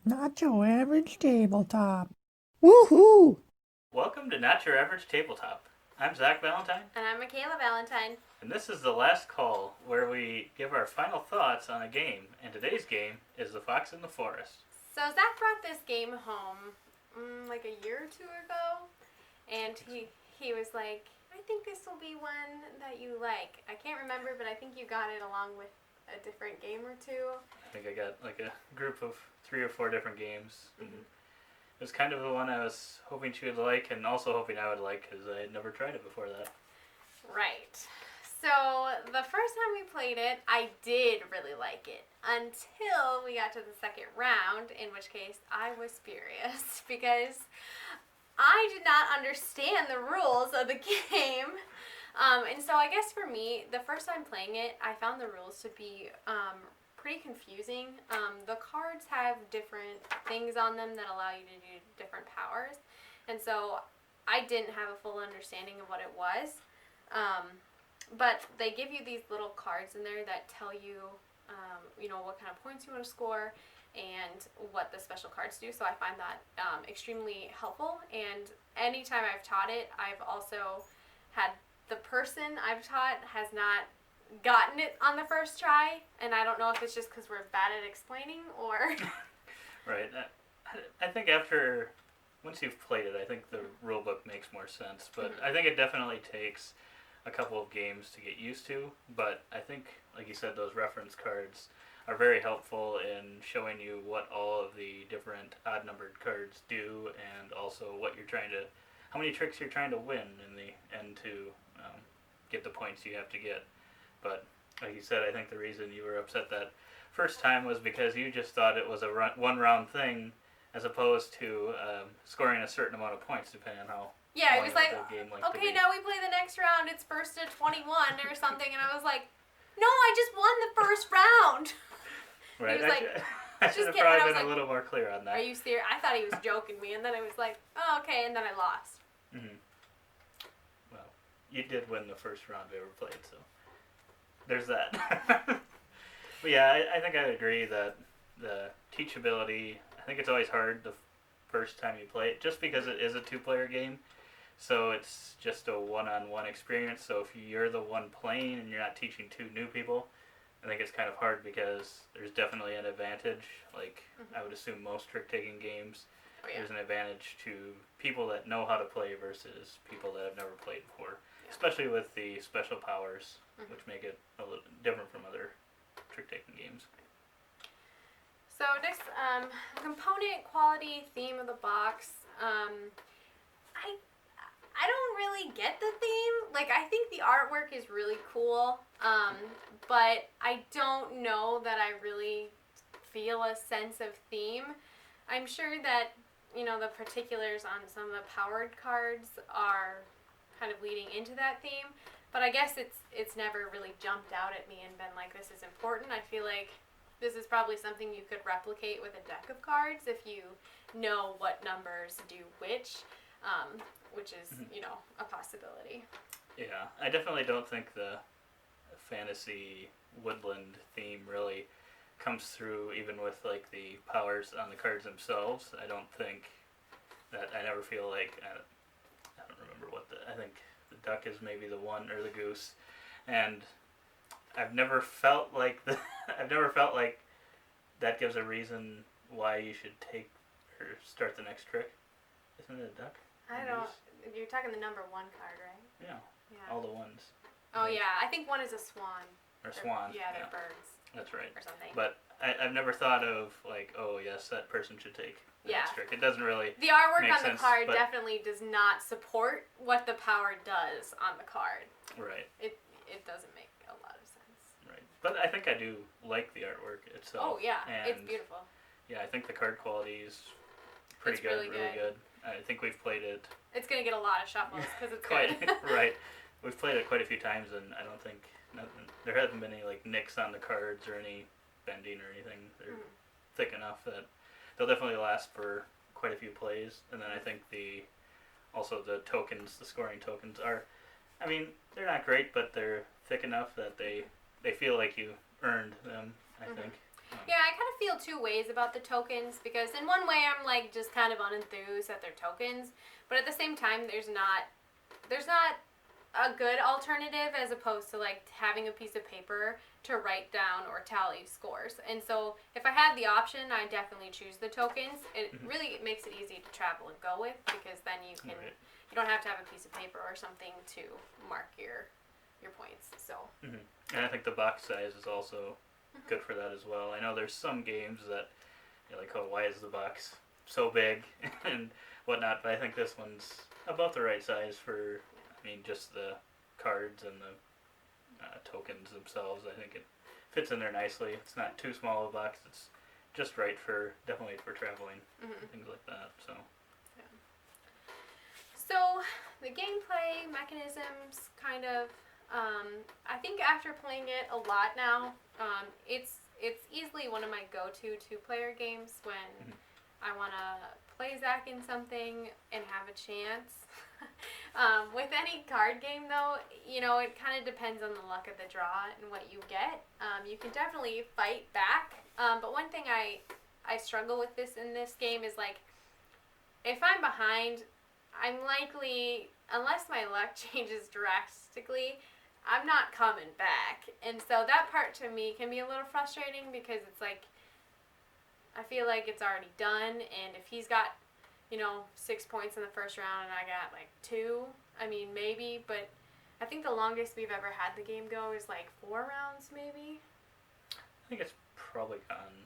Nacho average tabletop. Woohoo! Welcome to Not Your Average Tabletop. I'm Zach Valentine, And I'm Michaela Valentine. and this is the last call where we give our final thoughts on a game. And today's game is The Fox in the Forest. So Zach brought this game home like a year or two ago, and he was like, I think this will be one that you like. I can't remember, but I think you got it along with a different game or two. I think I got like a group of 3 or 4 different games. And it was kind of the one I was hoping she would like, and also hoping I would like because I had never tried it before that. Right. So the first time we played it, I did really like it until we got to the second round, in which case I was furious because I did not understand the rules of the game. And so I guess for me, the first time playing it, I found the rules to be pretty confusing. The cards have different things on them that allow you to do different powers. And so I didn't have a full understanding of what it was. But they give you these little cards in there that tell you, what kind of points you want to score and what the special cards do. So I find that extremely helpful. And anytime I've taught it, I've also had the person I've taught has not gotten it on the first try. And I don't know if it's just because we're bad at explaining or... Right. I think once you've played it, I think the rule book makes more sense. But I think it definitely takes a couple of games to get used to. But I think, like you said, those reference cards are very helpful in showing you what all of the different odd numbered cards do, and also how many tricks you're trying to win in the end to get the points you have to get. But like you said, I think the reason you were upset that first time was because you just thought it was a one round thing, as opposed to scoring a certain amount of points depending on how. Yeah, it was like, game okay, now we play the next round. It's first to 21 or something. And I was like, no, I just won the first round. Right. He was like, I should have kidding. And I probably was been a like, little more clear on that. Are you serious? I thought he was joking me. And then I was like, oh, okay. And then I lost. Mm-hmm. Well, you did win the first round we ever played, so there's that. But yeah, I think I agree that the teachability, I think it's always hard the first time you play it, just because it is a 2-player game. So it's just a one-on-one experience. So if you're the one playing and you're not teaching 2 new people, I think it's kind of hard because there's definitely an advantage. Like, I would assume most trick-taking games, there's an advantage to people that know how to play versus people that have never played before. Yeah. Especially with the special powers, which make it a little different from other trick-taking games. So next, component, quality, theme of the box. I don't really get the theme. Like, I think the artwork is really cool, but I don't know that I really feel a sense of theme. I'm sure that, the particulars on some of the powered cards are kind of leading into that theme, but I guess it's never really jumped out at me and been like, this is important. I feel like this is probably something you could replicate with a deck of cards if you know what numbers do which is, a possibility. Yeah, I definitely don't think the fantasy woodland theme really comes through even with like the powers on the cards themselves. I don't think that, I never feel like, I don't remember I think the duck is maybe the one, or the goose, and I've never felt like that gives a reason why you should take or start the next trick. Isn't it a duck? I don't. You're talking the number 1 card, right? Yeah. Yeah. All the ones. Oh yeah, I think 1 is a swan. Or swan. Yeah, they're birds. That's right. Or something. But I've never thought of like, oh yes, that person should take the next trick. It doesn't really. The artwork make on sense, the card definitely does not support what the power does on the card. Right. It doesn't make a lot of sense. Right. But I think I do like the artwork itself. Oh yeah, and it's beautiful. Yeah, I think the card quality is pretty good, really good. I think we've played it. It's gonna get a lot of shuffles because it's quite good. Right. We've played it quite a few times, and I don't think there hasn't been any like nicks on the cards or any bending or anything. They're thick enough that they'll definitely last for quite a few plays. And then I think the tokens, the scoring tokens are, I mean, they're not great, but they're thick enough that they feel like you earned them. I think. Yeah, I kind of feel feel two ways about the tokens, because in one way I'm like just kind of unenthused that they're tokens, but at the same time there's not a good alternative as opposed to like having a piece of paper to write down or tally scores. And so if I had the option, I definitely choose the tokens. It really makes it easy to travel and go with, because then you can you don't have to have a piece of paper or something to mark your points. So and I think the box size is also good for that as well. I know there's some games that you're like, oh, why is the box so big and whatnot, but I think this one's about the right size for, I mean, just the cards and the tokens themselves. I think it fits in there nicely. It's not too small of a box. It's just right for, definitely for traveling and things like that. So. Yeah. So the gameplay mechanisms, kind of. I think after playing it a lot now, it's easily one of my go-to two-player games when I want to play Zach in something and have a chance. With any card game, though, you know, it kind of depends on the luck of the draw and what you get. You can definitely fight back, but one thing I struggle with in this game is, like, if I'm behind, I'm likely, unless my luck changes drastically, I'm not coming back. And so that part to me can be a little frustrating, because it's like, I feel like it's already done, and if he's got, you know, 6 points in the first round and I got like 2, I mean, maybe, but I think the longest we've ever had the game go is like 4 rounds, maybe. I think it's probably gone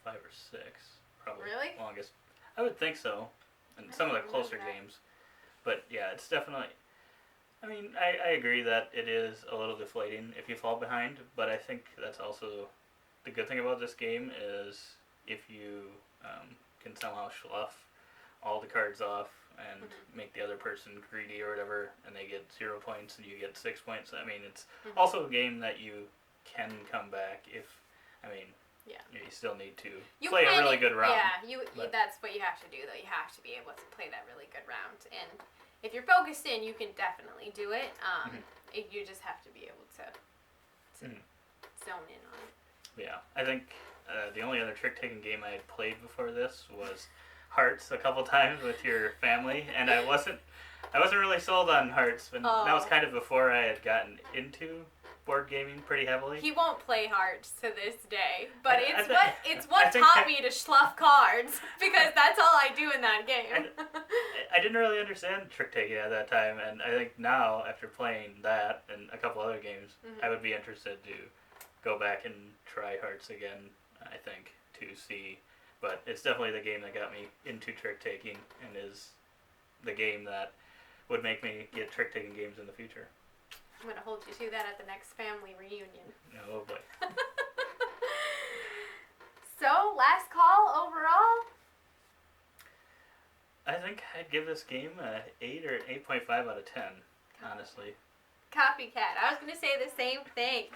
5 or 6, probably. Really? Longest. I would think so, and some of the closer games. But yeah, it's definitely, I mean, I agree that it is a little deflating if you fall behind, but I think that's also the good thing about this game is if you can somehow slough all the cards off and make the other person greedy or whatever, and they get 0 points and you get 6 points. I mean, it's also a game that you can come back if, I mean, you still need to play a really good round. Yeah, that's what you have to do, though. You have to be able to play that really good round. And if you're focused in, you can definitely do it. You just have to be able to zone in on it. Yeah, I think the only other trick-taking game I had played before this was Hearts a couple times with your family, and I wasn't really sold on Hearts, and that was kind of before I had gotten into board gaming pretty heavily. He won't play Hearts to this day, but it's what taught me to slough cards, because that's all I do in that game. I didn't really understand trick-taking at that time, and I think now, after playing that and a couple other games, I would be interested to go back and try Hearts again, I think, to see. But it's definitely the game that got me into trick-taking, and is the game that would make me get trick-taking games in the future. I'm going to hold you to that at the next family reunion. Oh boy. So, last call overall? I think I'd give this game an 8 or an 8.5 out of 10, honestly. Copycat. I was going to say the same thing.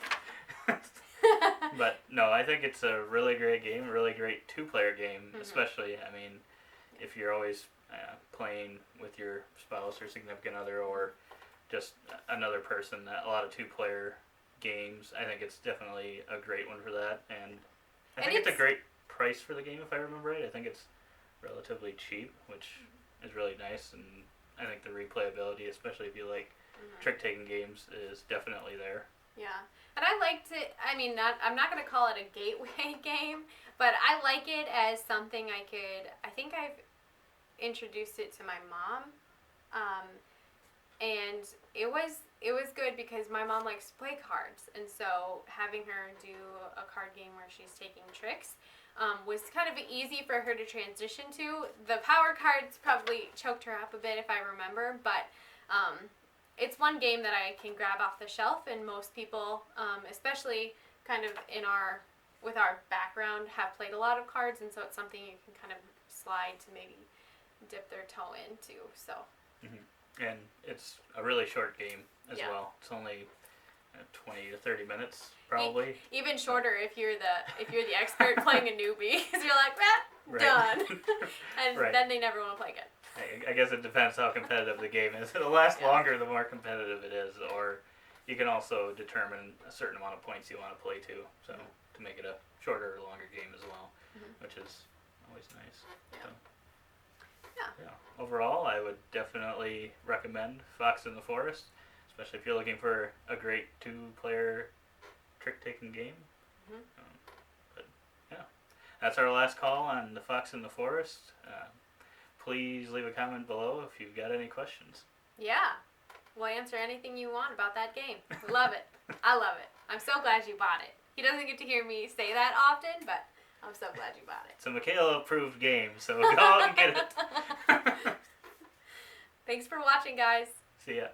But no, I think it's a really great game, a really great two-player game, especially, I mean, if you're always playing with your spouse or significant other, or just another person. A lot of two-player games. I think it's definitely a great one for that, and I think it's a great price for the game, if I remember right. I think it's relatively cheap, which is really nice, and I think the replayability, especially if you like trick-taking games, is definitely there. Yeah, and I liked it. I mean, I'm not going to call it a gateway game, but I like it as something I think I've introduced it to my mom, and it was good because my mom likes to play cards, and so having her do a card game where she's taking tricks was kind of easy for her to transition to. The power cards probably choked her up a bit, if I remember, but it's one game that I can grab off the shelf, and most people, especially kind of with our background, have played a lot of cards, and so it's something you can kind of slide to maybe dip their toe into. So. And it's a really short game as well. It's only 20 to 30 minutes, probably. Even shorter if you're the expert playing a newbie, because you're like, done, and then they never want to play again. I guess it depends how competitive the game is. It'll last longer the more competitive it is, or you can also determine a certain amount of points you want to play to. So to make it a shorter or longer game as well, Mhm. which is always nice. Yeah. So, Yeah. Overall, I would definitely recommend Fox in the Forest, especially if you're looking for a great 2-player trick-taking game. Mhm. But yeah, that's our last call on the Fox in the Forest. Please leave a comment below if you've got any questions. Yeah. We'll answer anything you want about that game. We love it. I love it. I'm so glad you bought it. He doesn't get to hear me say that often, but I'm so glad you bought it. It's a Michaela-approved game, so go out and get it. Thanks for watching, guys. See ya.